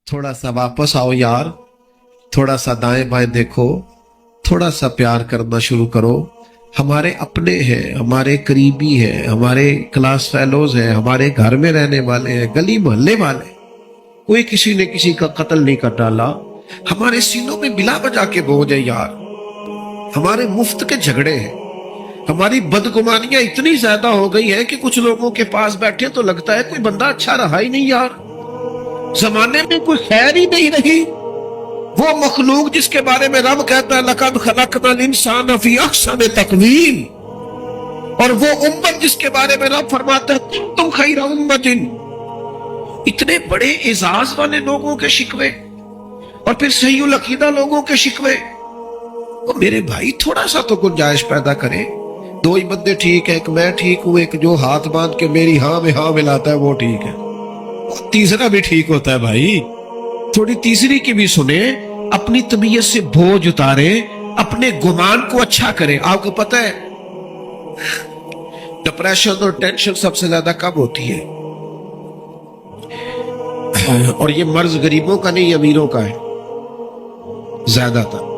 थोड़ा सा वापस आओ यार, थोड़ा सा दाएं बाएं देखो, थोड़ा सा प्यार करना शुरू करो। हमारे अपने हैं, हमारे करीबी हैं, हमारे क्लास फेलोज हैं, हमारे घर में रहने वाले हैं, गली मोहल्ले वाले। कोई किसी ने किसी का कत्ल नहीं कर डाला। हमारे सीनों में बिला बजा के बोझ है यार। हमारे मुफ्त के झगड़े हैं, हमारी बदगुमानियां इतनी ज्यादा हो गई है कि कुछ लोगों के पास बैठे तो लगता है कोई बंदा अच्छा रहा ही नहीं यार, जमाने में कोई खैर ही नहीं रही। वो मखलूक जिसके बारे में रब कहता है लक़द खलक़नल इंसान फी अहसन तक़वीम, और वो उम्मत जिसके बारे में रब फरमाता है कुंतुम खैरा उम्मतिन। इतने बड़े एजाज वाले लोगों के शिकवे और फिर सहीउल अकीदा लोगों के शिकवे। तो मेरे भाई थोड़ा सा तो गुंजाइश पैदा करें। दो ही बंदे ठीक है, एक मैं ठीक हूं, एक जो हाथ बांध के मेरी हाँ में हाँ मिलाता है वो ठीक है, तीसरा भी ठीक होता है भाई। थोड़ी तीसरी की भी सुने, अपनी तबीयत से बोझ उतारे, अपने गुमान को अच्छा करें। आपको पता है डिप्रेशन और टेंशन सबसे ज्यादा कब होती है? और ये मर्ज गरीबों का नहीं, अमीरों का है ज्यादातर।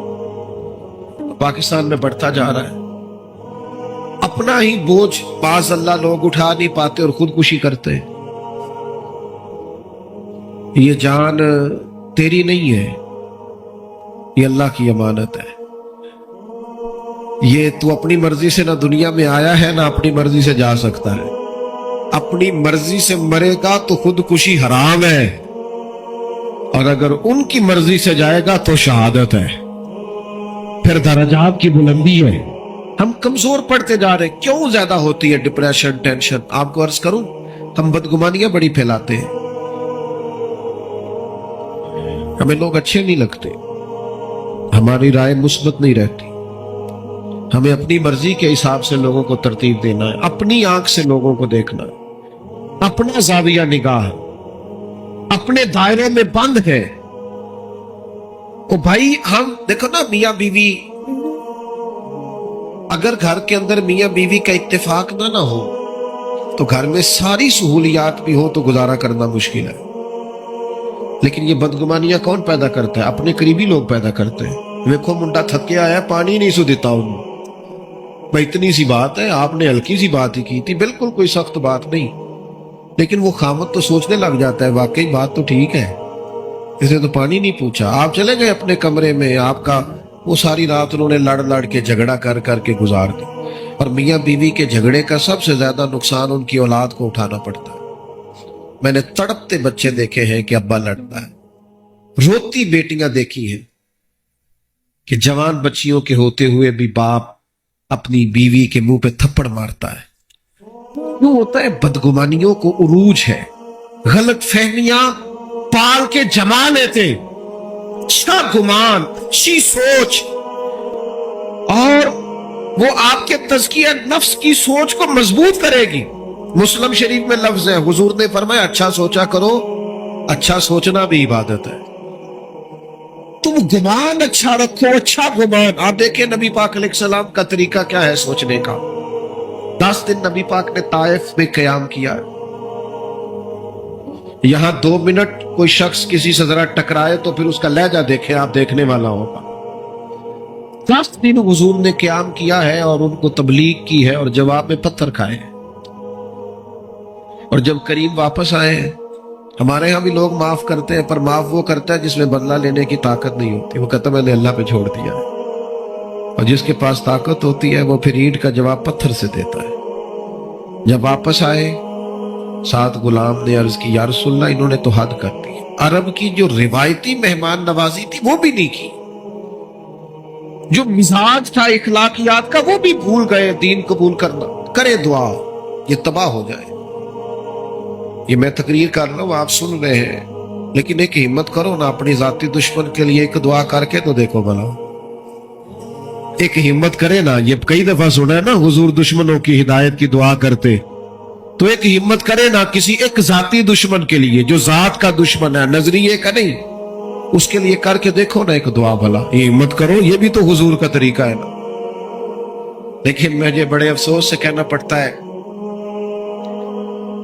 पाकिस्तान में बढ़ता जा रहा है। अपना ही बोझ बाज़ अल्लाह लोग उठा नहीं पाते और खुदकुशी करते हैं। ये जान तेरी नहीं है, ये अल्लाह की अमानत है। ये तू अपनी मर्जी से ना दुनिया में आया है ना अपनी मर्जी से जा सकता है। अपनी मर्जी से मरेगा तो खुदकुशी हराम है, और अगर उनकी मर्जी से जाएगा तो शहादत है, फिर दरजात की बुलंदी है। हम कमजोर पड़ते जा रहे। क्यों ज्यादा होती है डिप्रेशन टेंशन? आपको अर्ज करूं, हम बदगुमानियां बड़ी फैलाते हैं। हमें लोग अच्छे नहीं लगते, हमारी राय मुस्बत नहीं रहती। हमें अपनी मर्जी के हिसाब से लोगों को तरतीब देना है, अपनी आंख से लोगों को देखना है, अपना जाविया निगाह अपने दायरों में बंद है। ओ भाई हम देखो ना, मियां बीवी, अगर घर के अंदर मियां बीवी का इत्तेफाक ना हो तो घर में सारी सहूलियात भी हो तो गुजारा करना मुश्किल है। लेकिन ये बदगुमानियां कौन पैदा करता है? अपने करीबी लोग पैदा करते हैं। देखो मुंडा थक के आया, पानी नहीं सु देता उन्हें, भाई इतनी सी बात है, आपने हल्की सी बात ही की थी, बिल्कुल कोई सख्त बात नहीं। लेकिन वो खामत तो सोचने लग जाता है वाकई बात तो ठीक है, इसे तो पानी नहीं पूछा। आप चले गए अपने कमरे में, आपका वो सारी रात उन्होंने लड़ लड़ के झगड़ा कर करके गुजार दी। और मियां बीवी के झगड़े का सबसे ज्यादा नुकसान उनकी औलाद को उठाना पड़ता है। मैंने तड़पते बच्चे देखे हैं कि अब्बा लड़ता है, रोती बेटियां देखी हैं कि जवान बच्चियों के होते हुए भी बाप अपनी बीवी के मुंह पे थप्पड़ मारता है। वो होता है बदगुमानियों को उरूज है, गलत फहमियां पाल के जमा लेते, अच्छा गुमान, अच्छी सोच, और वो आपके तज़किया नफ्स की सोच को मजबूत करेगी। मुस्लिम शरीफ में लफ्ज है, हुजूर ने फरमाया अच्छा सोचा करो, अच्छा सोचना भी इबादत है। तुम गुमान अच्छा रखो, अच्छा गुमान। आप देखिए नबी पाक अलैहिस्सलाम का तरीका क्या है सोचने का। 10 दिन नबी पाक ने ताइफ में क़याम किया। यहां 2 मिनट कोई शख्स किसी से जरा टकराए तो फिर उसका लहजा देखे, आप देखने वाला होगा। 10 दिन हुजूर ने क़याम किया है और उनको तबलीग की है और जवाब में पत्थर खाए हैं। और जब करीम वापस आए हैं, हमारे यहां भी लोग माफ करते हैं, पर माफ वो करता है जिसमें बदला लेने की ताकत नहीं होती। वो कहता मैंने अल्लाह पे छोड़ दिया है। और जिसके पास ताकत होती है वो फिर ईंट का जवाब पत्थर से देता है। जब वापस आए, 7 गुलाम ने अर्ज की या रसूलल्लाह इन्होंने तो हद कर दी। अरब की जो रिवायती मेहमान नवाजी थी वो भी नहीं की, जो मिजाज था इखलाकियात का वो भी भूल गए। दीन कबूल करना, करे दुआ ये तबाह हो जाए। ये मैं तकरीर कर रहा हूं, आप सुन रहे हैं, लेकिन एक हिम्मत करो ना, अपनी जाती दुश्मन के लिए एक दुआ करके तो देखो भला। एक हिम्मत करे ना, ये कई दफा सुना है ना हुजूर दुश्मनों की हिदायत की दुआ करते, तो एक हिम्मत करे ना किसी एक जाती दुश्मन के लिए, जो जात का दुश्मन है, नजरिए का नहीं, उसके लिए करके देखो ना एक दुआ भला। ये हिम्मत करो, ये भी तो हुजूर का तरीका है ना। लेकिन मुझे बड़े अफसोस से कहना पड़ता है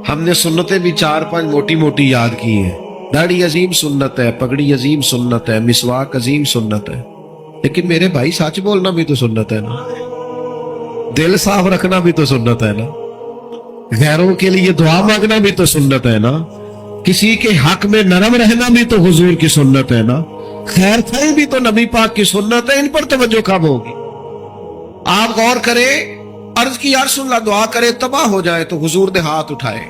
हमने सुन्नतें भी 4-5 मोटी मोटी याद की है, दाढ़ी अजीम सुन्नत है, पगड़ी अजीम सुन्नत है, मिसवाक अजीम सुन्नत है, लेकिन मेरे भाई सच बोलना भी तो सुन्नत है ना, दिल साफ रखना भी तो सुन्नत है ना, गैरों के लिए दुआ मांगना भी तो सुन्नत है ना, किसी के हक में नरम रहना भी तो हुजूर की सुन्नत है ना, खैर खाई भी तो नबी पाक की सुन्नत है। इन पर तवज्जो कब होगी? आप गौर करें, अर्ज की या रसूल अल्लाह, दुआ करे तबाह हो जाए तो हुजूर ने हाथ उठाए,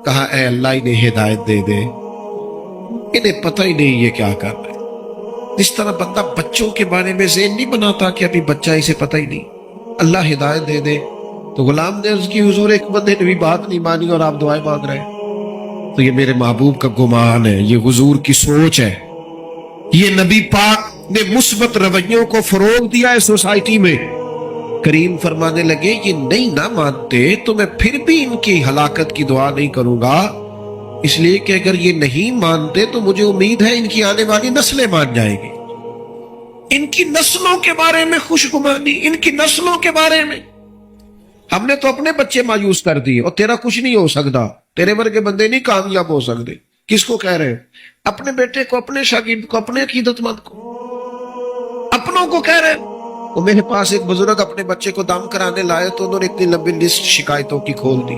कहा ऐ अल्लाह इन्हें हिदायत दे दे, इन्हें पता ही नहीं ये क्या कर रहे। इस तरह बंदा बच्चों के बारे में ज़हन नहीं बनाता कि अभी बच्चा इसे पता ही नहीं, अल्लाह हिदायत दे दे। तो गुलाम ने अर्ज की, हुजूर एक बंदे ने भी बात नहीं मानी और आप दुआएं मांग रहे हैं। तो ये मेरे महबूब का गुमान है, ये हुजूर की सोच है, ये नबी पाक ने मुस्बत रवैयों को फरोग दिया है सोसाइटी में। करीम फरमाने लगे, ये नहीं ना मानते तो मैं फिर भी इनकी हलाकत की दुआ नहीं करूंगा, इसलिए कि अगर ये नहीं मानते तो मुझे उम्मीद है इनकी आने वाली नस्लें मान जाएंगी। इनकी नस्लों के बारे में खुशगुमानी, इनकी नस्लों के बारे में। हमने तो अपने बच्चे मायूस कर दिए, और तेरा कुछ नहीं हो सकता, तेरे वर्गे बंदे नहीं कामयाब हो सकते। किसको कह रहे हैं? अपने बेटे को, अपने शागिर्द को, अपने अकीदतमंद को, अपनों को कह रहे हैं। वो मेरे पास एक बुजुर्ग अपने बच्चे को दाम कराने लाए तो उन्होंने इतनी लंबी लिस्ट शिकायतों की खोल दी।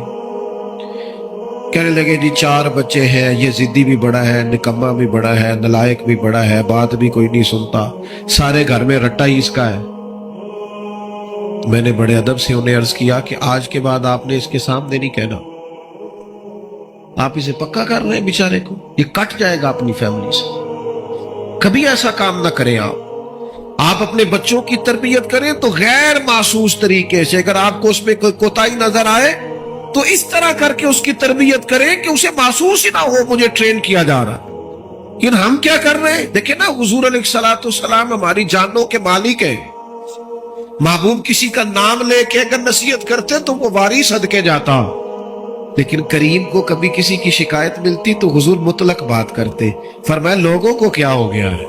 कहने लगे जी 4 बच्चे हैं, ये जिद्दी भी बड़ा है, निकम्मा भी बड़ा है, नलायक भी बड़ा है, बात भी कोई नहीं सुनता, सारे घर में रट्टा ही इसका है। मैंने बड़े अदब से उन्हें अर्ज किया कि आज के बाद आपने इसके सामने नहीं कहना, आप इसे पक्का कर रहे हैं बेचारे को, ये कट जाएगा अपनी फैमिली से, कभी ऐसा काम ना करें। आप अपने बच्चों की तरबियत करें तो गैर मासूस तरीके से, अगर आपको उसमें कोई कोताही नजर आए तो इस तरह करके उसकी तरबियत करें कि उसे महसूस ही ना हो मुझे ट्रेन किया जा रहा। लेकिन हम क्या कर रहे हैं? देखे ना, हुजूर अलैहिस्सलाम हमारी जानों के मालिक है। महबूब किसी का नाम लेके अगर नसीहत करते तो वो वारी सदके जाता, लेकिन करीम को कभी किसी की शिकायत मिलती तो हुजूर मुतलक बात करते। फरमाया लोगों को क्या हो गया है,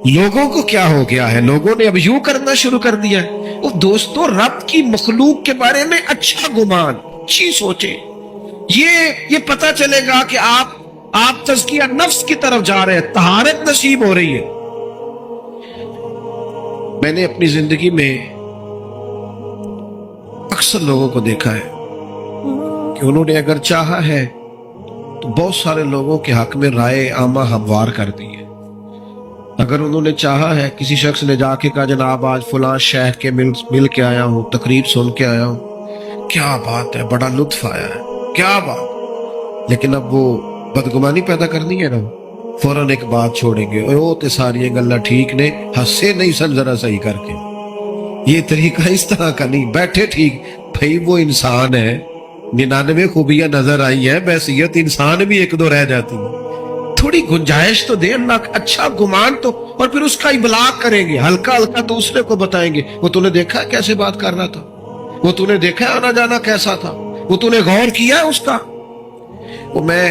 लोगों को क्या हो गया है, लोगों ने अब यूं करना शुरू कर दिया है। वो दोस्तों, रब की मखलूक के बारे में अच्छा गुमान, अच्छी सोचे, ये पता चलेगा कि आप तज़किया नफ्स की तरफ जा रहे हैं, तहारत नसीब हो रही है। मैंने अपनी जिंदगी में अक्सर लोगों को देखा है कि उन्होंने अगर चाहा है तो बहुत सारे लोगों के हक में राय आमा हमवार कर दी है। अगर उन्होंने चाहा है, किसी शख्स ने जाके कहा जनाब आज फलां शेख के मिल के आया हूं, तकरीर सुन के आया हूं, क्या बात है, बड़ा लुत्फ आया है, क्या बात, लेकिन अब वो बदगुमानी पैदा करनी है ना, फौरन एक बात छोड़ेंगे, ओ ते सारी गल्ला ठीक ने, हंसे नहीं सन जरा सही करके। ये तरीका इस तरह का नहीं, बैठे ठीक भाई वो इंसान है, 99 खूबियां नजर आई है, बैसियत इंसान भी 1-2 रह जाती है, थोड़ी गुंजाइश तो दे अल्लाह, अच्छा गुमान तो, और फिर उसका इबलाग करेंगे, हल्का हल्का दूसरे को बताएंगे। वो तूने देखा कैसे बात कर रहा था, वो तूने देखा आना जाना कैसा था, वो तूने गौर किया है उसका। वो मैं,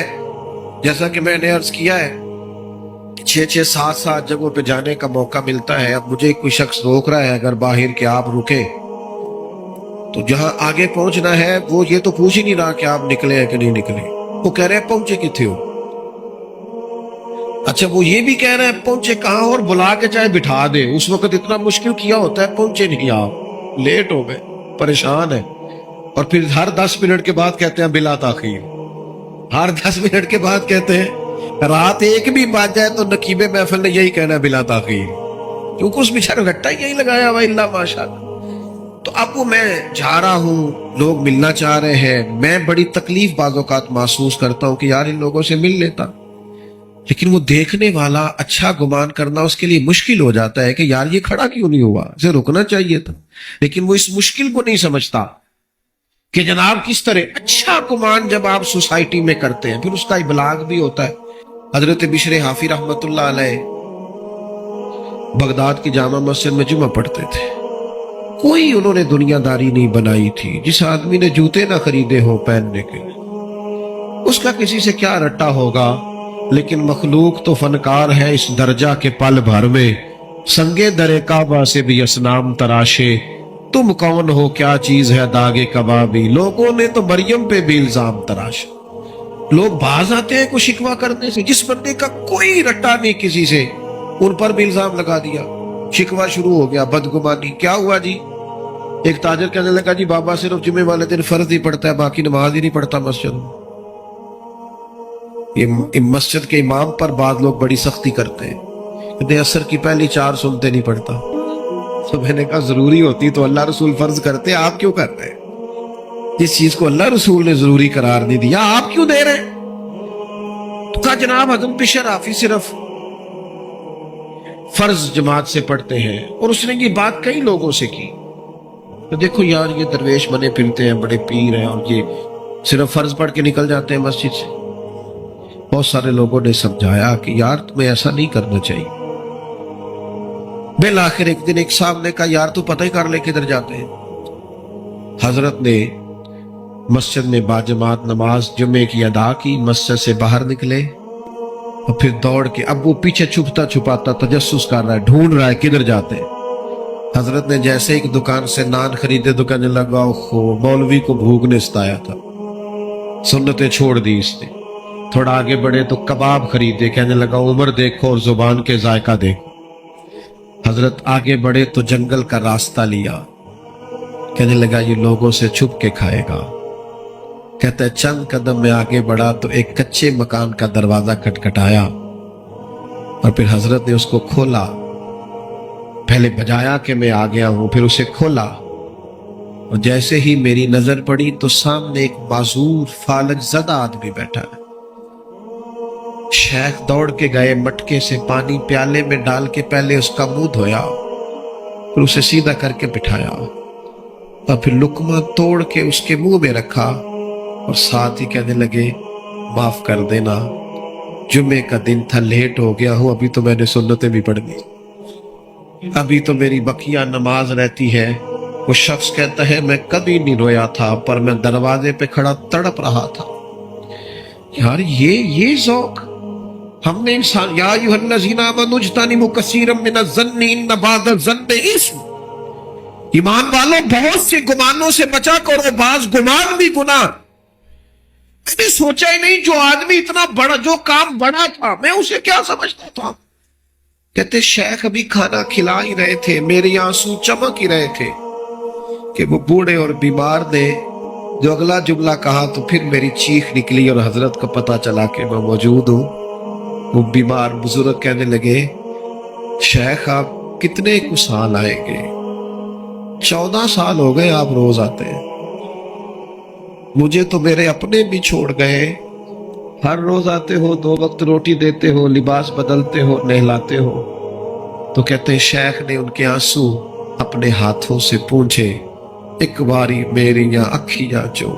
जैसा कि मैंने अर्ज किया है, 6-6, 7-7 जगहों पे जाने का मौका मिलता है। अब मुझे कोई शख्स रोक रहा है अगर बाहर के आप रुके, तो जहां आगे पहुंचना है वो ये तो पूछ ही नहीं रहा कि आप निकले हैं कि नहीं निकले, वो कह रहे हैं पहुंचे किथे हो। अच्छा, वो ये भी कह रहे हैं पहुंचे कहां, और बुला के चाहे बिठा दे, उस वक्त इतना मुश्किल किया होता है, पहुंचे नहीं आप, लेट हो गए, परेशान है, और फिर हर 10 मिनट के बाद कहते हैं बिला ताखीर, हर 10 मिनट के बाद कहते हैं, रात 1 भी बज जाए तो नकीबे महफिल ने यही कहना बिला ताखीर, क्योंकि उस बेचारे रट्टा यही लगाया हुआ, इल्ला माशाअल्लाह। तो अब वो मैं जा रहा हूँ, लोग मिलना चाह रहे हैं, मैं बड़ी तकलीफ बाज़-औक़ात महसूस करता हूँ कि यार इन लोगों से मिल लेता, लेकिन वो देखने वाला अच्छा गुमान करना उसके लिए मुश्किल हो जाता है कि यार ये खड़ा क्यों नहीं हुआ, इसे रुकना चाहिए था। लेकिन वो इस मुश्किल को नहीं समझता कि जनाब किस तरह अच्छा गुमान जब आप सोसाइटी में करते हैं फिर उसका इबलाग भी होता है। हजरत बिशर हाफी रहमतुल्लाह अलैह बगदाद की जामा मस्जिद में जुमा पढ़ते थे, कोई उन्होंने दुनियादारी नहीं बनाई थी। जिस आदमी ने जूते ना खरीदे हो पहनने के, उसका किसी से क्या रट्टा होगा, लेकिन मखलूक तो फनकार है इस दर्जा के पल भर में, संगे दरे काबा से भी असनाम तराशे, तुम कौन हो क्या चीज है दागे कबाबी, लोगों ने तो मरियम पे भी इल्जाम तराशा। لوگ باز آتے ہیں کوئی شکوہ کرنے سے، جس بندے کا کوئی رٹا نہیں کسی سے، ان پر بھی الزام لگا دیا، شکوہ شروع ہو گیا، بدگمانی۔ کیا ہوا جی؟ ایک تاجر کہنے لگا جی بابا صرف جمعے والے دن فرض ہی پڑھتا ہے، باقی نماز ہی نہیں پڑھتا مسجد میں۔ یہ مسجد کے امام پر بعض لوگ بڑی سختی کرتے ہیں، کہتے ہیں عصر کی پہلی 4 سنتے نہیں پڑھتا۔ تو میں نے کہا ضروری ہوتی تو اللہ رسول فرض کرتے، آپ کیوں کر رہے ہیں؟ جس چیز کو اللہ رسول نے ضروری قرار نہیں دیا آپ کیوں دے رہے ہیں؟ تو کہا جناب حضرت بشر حافظ صرف فرض جماعت سے پڑھتے ہیں، اور اس نے یہ بات کئی لوگوں سے کی۔ تو دیکھو یار یہ درویش بنے پھرتے ہیں، بڑے پیر ہیں، اور یہ صرف فرض پڑھ کے نکل جاتے ہیں مسجد سے۔ بہت سارے لوگوں نے سمجھایا کہ یار تمہیں ایسا نہیں کرنا چاہیے۔ بالآخر ایک دن ایک صاحب نے کہا یار تو پتہ ہی کر لے کدھر جاتے ہیں۔ حضرت نے مسجد میں باجماعت نماز جمعے کی ادا کی، مسجد سے باہر نکلے، اور پھر دوڑ کے، اب وہ پیچھے چھپتا چھپاتا تجسس کر رہا ہے، ڈھونڈ رہا ہے کدھر جاتے ہیں۔ حضرت نے جیسے ایک دکان سے نان خریدے تو کہنے لگا اوہو مولوی کو بھوک نے ستایا تھا، سنتیں چھوڑ دی اس نے۔ تھوڑا آگے بڑھے تو کباب خریدے، کہنے لگا عمر دیکھو اور زبان کے ذائقہ دیکھو۔ حضرت آگے بڑھے تو جنگل کا راستہ لیا، کہنے لگا یہ لوگوں سے چھپ کے کھائے گا۔ کہتا ہے چند قدم میں آگے بڑھا تو ایک کچے مکان کا دروازہ کھٹکھٹایا، اور پھر حضرت نے اس کو کھولا، پہلے بجایا کہ میں آ گیا ہوں، پھر اسے کھولا، اور جیسے ہی میری نظر پڑی تو سامنے ایک معذور فالج زدہ آدمی بیٹھا ہے۔ شیخ دوڑ کے گئے، مٹکے سے پانی پیالے میں ڈال کے پہلے اس کا منہ دھویا، پھر اسے سیدھا کر کے بٹھایا، اور پھر لقمہ توڑ کے اس کے منہ میں رکھا، اور ساتھ ہی کہنے لگے معاف کر دینا، جمعے کا دن تھا، لیٹ ہو گیا ہوں، ابھی تو میں نے سنتیں بھی پڑھ دی، ابھی تو میری بقیہ نماز رہتی ہے۔ وہ شخص کہتا ہے میں کبھی نہیں رویا تھا، پر میں دروازے پہ کھڑا تڑپ رہا تھا۔ یار یہ ذوق ہم نے انسان، یا ایھا الذین آمنوا اجتنبوا کثیرا من الظن ان بعض الظن اثم، ایمان والوں بہت سے گمانوں سے بچا کرو، بعض گمان بھی گناہ۔ میں نے سوچا ہی نہیں جو آدمی اتنا بڑا، جو کام بڑا تھا، میں اسے کیا سمجھتا تھا۔ کہتے شیخ ابھی کھانا کھلا ہی رہے تھے، میرے آنسو چمک ہی رہے تھے کہ وہ بوڑھے اور بیمار نے جو اگلا جملہ کہا تو پھر میری چیخ نکلی، اور حضرت کو پتا چلا کہ میں موجود ہوں۔ وہ بیمار بزرگ کہنے لگے شیخ آپ کتنے کو سال آئیں گے؟ 14 سال ہو گئے آپ روز آتے ہیں، مجھے تو میرے اپنے بھی چھوڑ گئے، ہر روز آتے ہو، 2 وقت روٹی دیتے ہو، لباس بدلتے ہو، نہلاتے ہو۔ تو کہتے ہیں شیخ نے ان کے آنسو اپنے ہاتھوں سے پونچھے، ایک باری میریاں اکھیاں جو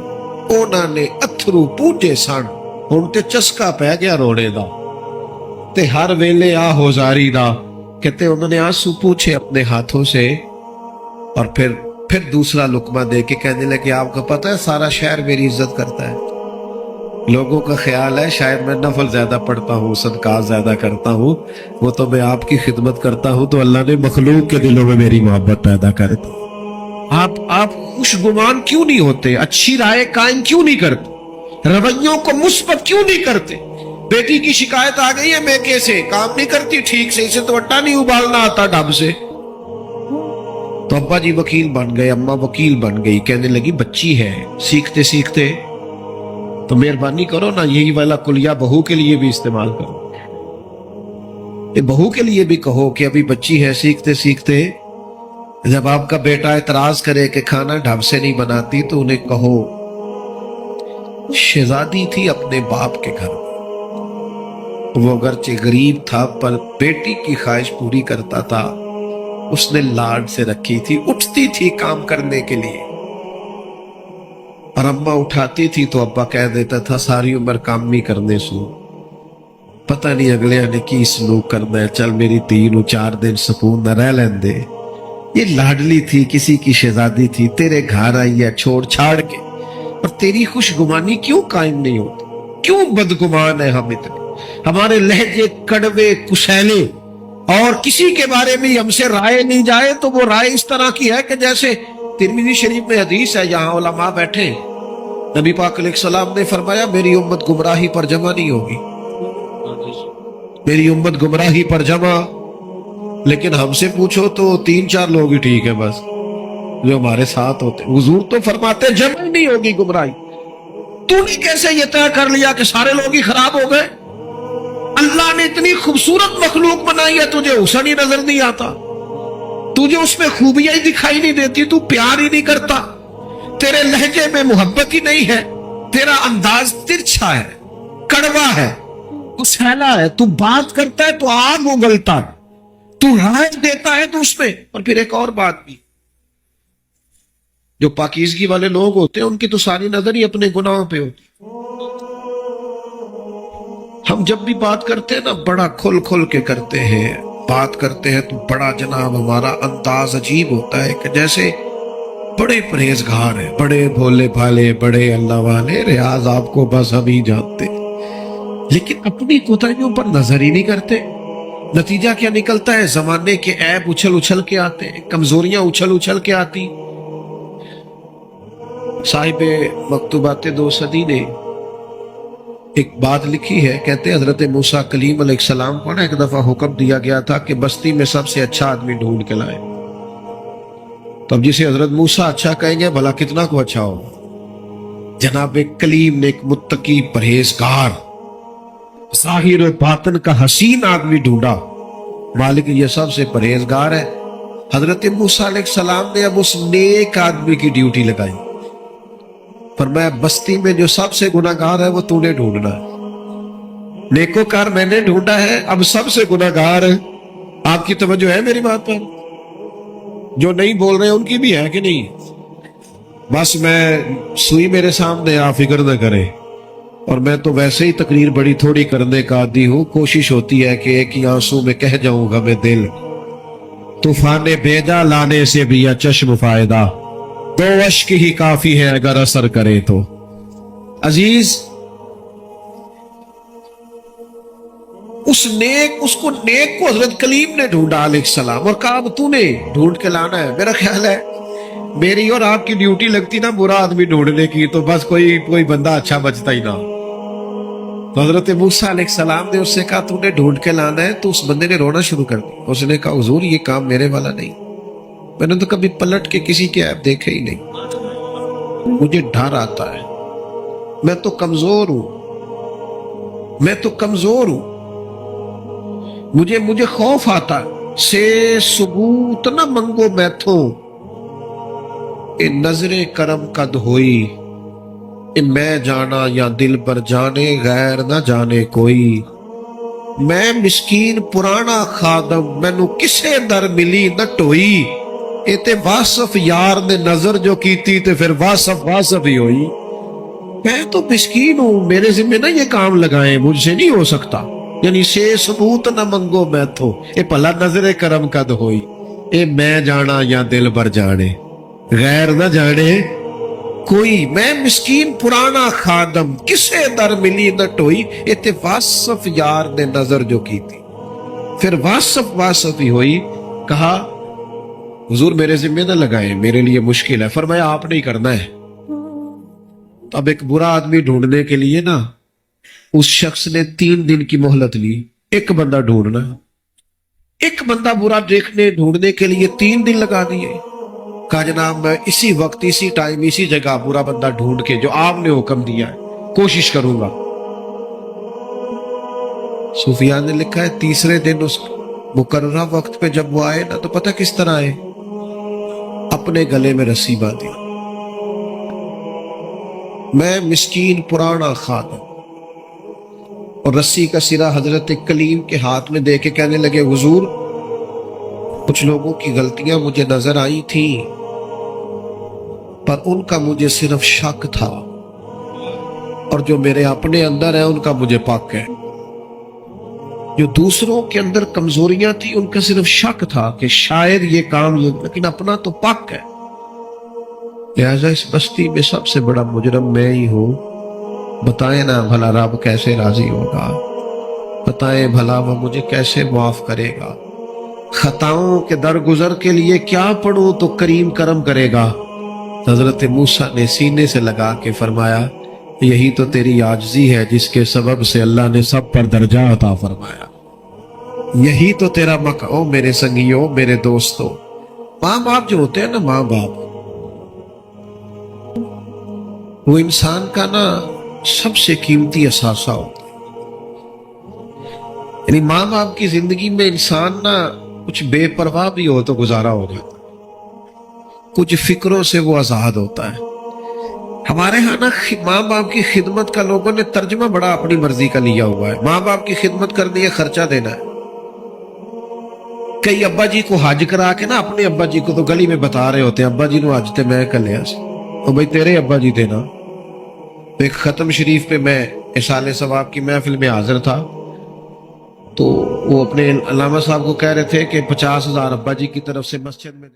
انہوں نے اتھرو پونجے سن، ان تے چسکا پہ گیا رونے دا، تے ہر ویلے آ ہوزاری دا۔ کہتے انہوں نے آنسو پوچھے اپنے ہاتھوں سے، اور پھر دوسرا لقمہ دے کے کہنے لگے آپ کو پتہ ہے سارا شہر میری عزت کرتا ہے، لوگوں کا خیال ہے شاید میں نفل زیادہ پڑھتا ہوں، صدقات زیادہ کرتا ہوں، وہ تو میں آپ کی خدمت کرتا ہوں تو اللہ نے مخلوق کے دلوں میں میری محبت پیدا کر دی۔ آپ خوش گمان کیوں نہیں ہوتے؟ اچھی رائے قائم کیوں نہیں کرتے؟ رویوں کو مثبت کیوں نہیں کرتے؟ بیٹی کی شکایت آ گئی ہے میکے سے، کام نہیں کرتی ٹھیک سے، اسے تو اٹا نہیں ابالنا آتا ڈھب سے، تو ابا جی وکیل بن گئے، اماں وکیل بن گئی، کہنے لگی بچی ہے، سیکھتے سیکھتے تو مہربانی کرو نا یہی والا کلیہ بہو کے لیے بھی استعمال کرو، یہ بہو کے لیے بھی کہو کہ ابھی بچی ہے، سیکھتے سیکھتے جب آپ کا بیٹا اعتراض کرے کہ کھانا ڈھب سے نہیں بناتی تو انہیں کہو شہزادی تھی اپنے باپ کے گھر، وہ اگرچہ غریب تھا پر بیٹی کی خواہش پوری کرتا تھا، اس نے لاڈ سے رکھی تھی، اٹھتی تھی کام کرنے کے لیے، اور اماں اٹھاتی تھی تو ابا کہہ دیتا تھا ساری عمر کام نہیں کرنے سو، پتہ نہیں اگلے نے کی سلوک کرنا ہے، چل میری تین 4 دن سکون نہ رہ لین دے۔ یہ لاڈلی تھی، کسی کی شہزادی تھی، تیرے گھر آئی ہے چھوڑ چھاڑ کے، اور تیری خوش گمانی کیوں قائم نہیں ہوتی؟ کیوں بدگمان ہے ہم اتنے؟ ہمارے لہجے کڑوے کسیلے، اور کسی کے بارے میں ہم سے رائے نہیں جائے تو وہ رائے اس طرح کی ہے کہ جیسے ترمذی شریف میں حدیث ہے، یہاں علماء بیٹھے نبی پاک علیہ السلام نے فرمایا میری امت گمراہی پر جمع نہیں ہوگی، میری امت گمراہی پر جمع، لیکن ہم سے پوچھو تو 3-4 لوگ ہی ٹھیک ہے بس جو ہمارے ساتھ ہوتے۔ حضور تو فرماتے جمع ہی نہیں ہوگی گمراہی۔ تو نے کیسے یہ طے کر لیا کہ سارے لوگ ہی خراب ہو گئے؟ اللہ نے اتنی خوبصورت مخلوق بنائی ہے، تجھے حسن ہی نظر نہیں آتا، تجھے اس میں خوبیاں ہی دکھائی نہیں دیتی، تو پیار ہی نہیں کرتا، تیرے لہجے میں محبت ہی نہیں ہے، تیرا انداز ترچھا ہے، کڑوا ہے، سہلا ہے، تو بات کرتا ہے تو آگ اگلتا ہے، تو رائے دیتا ہے تو اس میں۔ اور پھر ایک اور بات بھی، جو پاکیزگی والے لوگ ہوتے ہیں ان کی تو ساری نظر ہی اپنے گناہوں پہ ہوتی۔ ہم جب بھی بات کرتے ہیں نا بڑا کھل کھل کے کرتے ہیں، بات کرتے ہیں تو بڑا جناب ہمارا انداز عجیب ہوتا ہے کہ جیسے بڑے پرہیزگار ہیں، بڑے بھولے بھالے، بڑے اللہ والے، ریاض آپ کو بس ہم ہی جانتے، لیکن اپنی کوتاہیوں پر نظر ہی نہیں کرتے۔ نتیجہ کیا نکلتا ہے؟ زمانے کے عیب اچھل اچھل کے آتے ہیں، کمزوریاں اچھل اچھل کے آتی۔ صاحب مکتوبات دو صدی نے ایک بات لکھی ہے، کہتے ہیں حضرت موسیٰ کلیم علیہ السلام کو ایک دفعہ حکم دیا گیا تھا کہ بستی میں سب سے اچھا آدمی ڈھونڈ کے لائے۔ تو اب جسے حضرت موسیٰ اچھا کہیں گے بھلا کتنا کو اچھا ہو؟ جناب کلیم نے ایک متقی پرہیزگار ظاہر و باطن کا حسین آدمی ڈھونڈا، مالک یہ سب سے پرہیزگار ہے۔ حضرت موسیٰ علیہ السلام نے اب اس نیک آدمی کی ڈیوٹی لگائی، فرمایا بستی میں جو سب سے گناہگار ہے وہ تو نے ڈھونڈنا ہے، نیکوکار میں نے ڈھونڈا ہے، اب سب سے گناہگار ہے۔ آپ کی توجہ ہے میری بات پر؟ جو نہیں بول رہے ان کی بھی ہے کہ نہیں؟ بس میں سوئی میرے سامنے آپ فکر نہ کریں، اور میں تو ویسے ہی تقریر بڑی تھوڑی کرنے کا عادی ہوں، کوشش ہوتی ہے کہ ایک ہی آنسو میں کہہ جاؤں غم دل، طوفان بیجا لانے سے بھی یا چشم فائدہ، 2 اشک ہی کافی ہے اگر اثر کرے تو۔ عزیز اس کو نیک کو حضرت کلیم نے ڈھونڈا علیہ السلام، اور کہا اب تو نے ڈھونڈ کے لانا ہے۔ میرا خیال ہے میری اور آپ کی ڈیوٹی لگتی نا برا آدمی ڈھونڈنے کی تو بس کوئی بندہ اچھا بچتا ہی نہ۔ تو حضرت موسیٰ علیہ السلام نے اس سے کہا تو نے ڈھونڈ کے لانا ہے، تو اس بندے نے رونا شروع کر دیا۔ اس نے کہا حضور یہ کام میرے والا نہیں، میں نے تو کبھی پلٹ کے کسی کے عیب دیکھے ہی نہیں، مجھے ڈر آتا ہے، میں تو کمزور ہوں، مجھے خوف آتا ہے، سے ثبوت نہ منگو میتھوں، اے نظر کرم قد ہوئی، اے میں جانا یا دل پر جانے غیر نہ جانے کوئی، میں مسکین پرانا خادم مینو کسے در ملی نہ ٹوئی، اے تے واصف یار نے نظر جو کیتی تے پھر واصف ہی ہوئی۔ میں تو مسکین ہوں، میرے ذمہ نہ یہ کام لگائیں، مجھ سے نہیں ہو سکتا، یعنی سے ثبوت نہ منگو میتھوں، اے پلا نظر کرم قد ہوئی، اے میں جانا یا دل بر جانے غیر نہ جانے کوئی، میں مسکین پرانا خادم کسے در ملی نہ ٹوئی، اے تے واصف یار نے نظر جو کی تھی پھر واصف ہی ہوئی۔ کہا حضور میرے ذمہ نہ لگائیں، میرے لیے مشکل ہے۔ فرمایا آپ نہیں کرنا ہے۔ تو اب ایک برا آدمی ڈھونڈنے کے لیے نا اس شخص نے 3 دن کی مہلت لی، ایک بندہ ڈھونڈنا، ایک بندہ برا ڈھونڈنے کے لیے 3 دن لگا دیے۔ کہا جناب میں اسی وقت اسی ٹائم اسی جگہ برا بندہ ڈھونڈ کے جو آپ نے حکم دیا ہے کوشش کروں گا۔ صوفیاء نے لکھا ہے 3 دن اس مقررہ وقت پہ جب وہ آئے نا تو پتہ کس طرح آئے؟ اپنے گلے میں رسی باندھی، میں مسکین پرانا خادم، اور رسی کا سرا حضرت کلیم کے ہاتھ میں دے کے کہنے لگے حضور کچھ لوگوں کی غلطیاں مجھے نظر آئی تھیں، پر ان کا مجھے صرف شک تھا، اور جو میرے اپنے اندر ہے ان کا مجھے پاک ہے۔ جو دوسروں کے اندر کمزوریاں تھیں ان کا صرف شک تھا کہ شاید یہ کام، لیکن اپنا تو پاک ہے۔ لہذا اس بستی میں سب سے بڑا مجرم میں ہی ہوں، بتائیں نا بھلا رب کیسے راضی ہوگا، بتائیں بھلا وہ مجھے کیسے معاف کرے گا، خطاؤں کے درگزر کے لیے کیا پڑھوں تو کریم کرم کرے گا، حضرت موسیٰ نے سینے سے لگا کے فرمایا یہی تو تیری عاجزی ہے جس کے سبب سے اللہ نے سب پر درجہ عطا فرمایا. یہی تو تیرا او میرے سنگیوں میرے دوستوں. ماں باپ جو ہوتے ہیں نا، ماں باپ وہ انسان کا نا سب سے قیمتی اثاثہ ہوتا ہے. یعنی ماں باپ کی زندگی میں انسان نا کچھ بے پرواہ بھی ہو تو گزارا ہو جاتا ہے، کچھ فکروں سے وہ آزاد ہوتا ہے. ہمارے ہاں نا ماں باپ کی خدمت کا لوگوں نے ترجمہ بڑا اپنی مرضی کا لیا ہوا ہے. ماں باپ کی خدمت کرنی ہے، خرچہ دینا ہے. کئی ابا جی کو حج کرا کے نا اپنے ابا جی کو تو گلی میں بتا رہے ہوتے ہیں ابا جی نو حج تے میں کلیا سی. تو بھائی تیرے ابا جی دینا. ایک ختم شریف پہ میں اصالِ ثواب کی محفل میں حاضر تھا، تو وہ اپنے علامہ صاحب کو کہہ رہے تھے کہ 50,000 ابا جی کی طرف سے مسجد میں